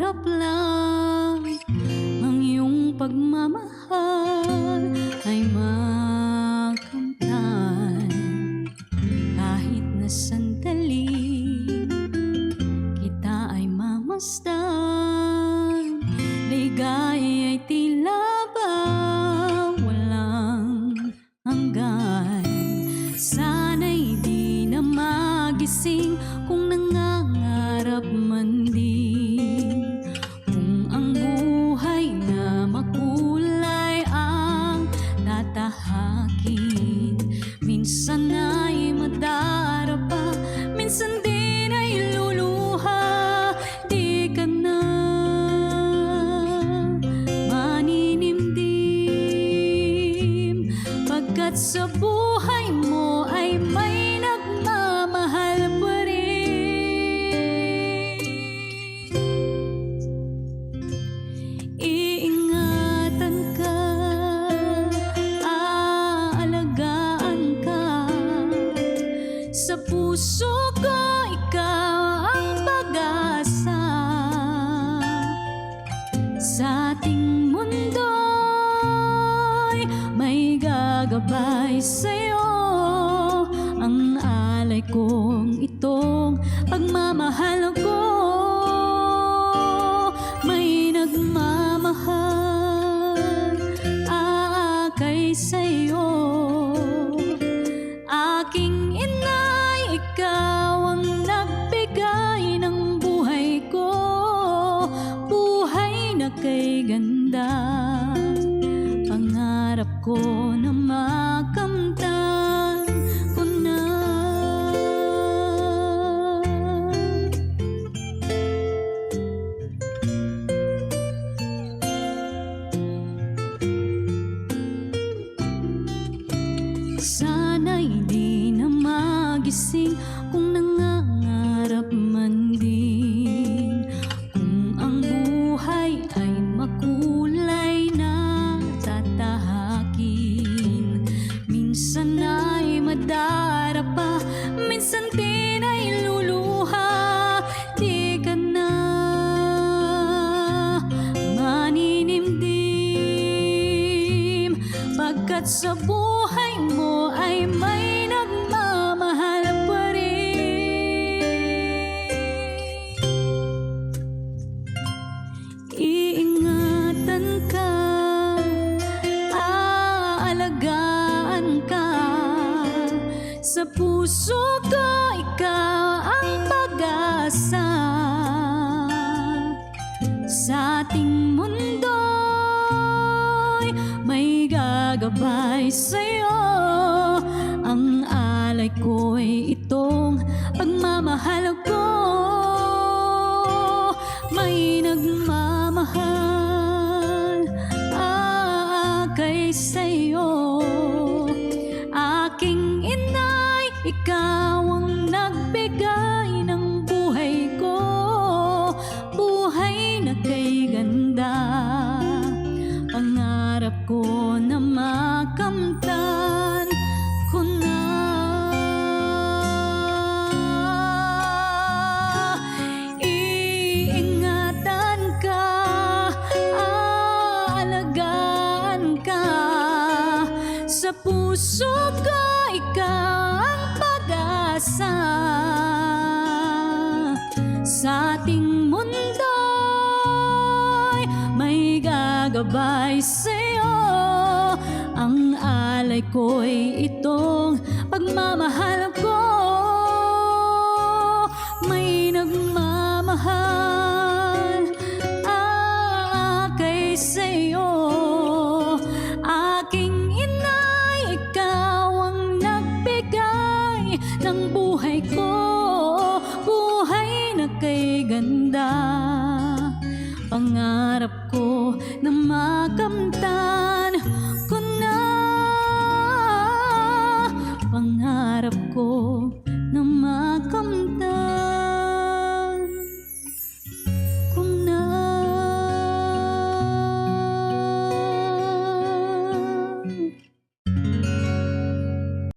pangarap lang ang iyong pagmamahal ay makamtan. Kahit na sandali kita ay mamasdan, ligaya ay tila ba walang hanggan. Sana'y di na magising kung nangangarap man din, kung ang buhay na makulay ang tatahakin. Minsan ay madarapa, minsan din ay luluha. Di ka na maninimdim, pagkat sa buhay mo ay may nagmamahal pa rin. Iingatan ka, aalagaan ka. Sa puso ko ikaw ang pag-asa. Sa ating mundo'y may gagabay sa'yo. Ang alay kong itong pagmamahal ko, may nagmamahal aakay sa'yo. Aking inay, ikaw ang nagbigay ng buhay ko, buhay na kay ganda. Pangarap ko na makamtan ko na. Sana'y di na magising kung nangangarap man din, kung ang buhay ay makulay na tatahakin. Minsan ay madarapa, minsan din ay luluha. Di ka na maninimdim, pagkat sa buhay mo ay may nagmamahal pa rin. Iingatan ka, aalagaan ka. Sa puso ko ikaw ang pag-asa. Sa ating mundo'y may gagabay sa'yo. Ang alay ko'y itong pagmamahal ko, may nagmamahal aakay sa'yo. Aking inay, ikaw ang nagbigay ng buhay ko, buhay na kay ganda. Pangarap ko na makamtan ko na. Iingatan ka, aalagaan ka. Sa puso ko ikaw ang pag-asa. Sa ating mundo'y may gagabay sa'yo. Ang alay ko'y itong pagmamahal ko, may nagmamahal aakay sa'yo. Aking inay, ikaw ang nagbigay ng buhay ko, buhay na kay ganda. Pangarap ko na makamtan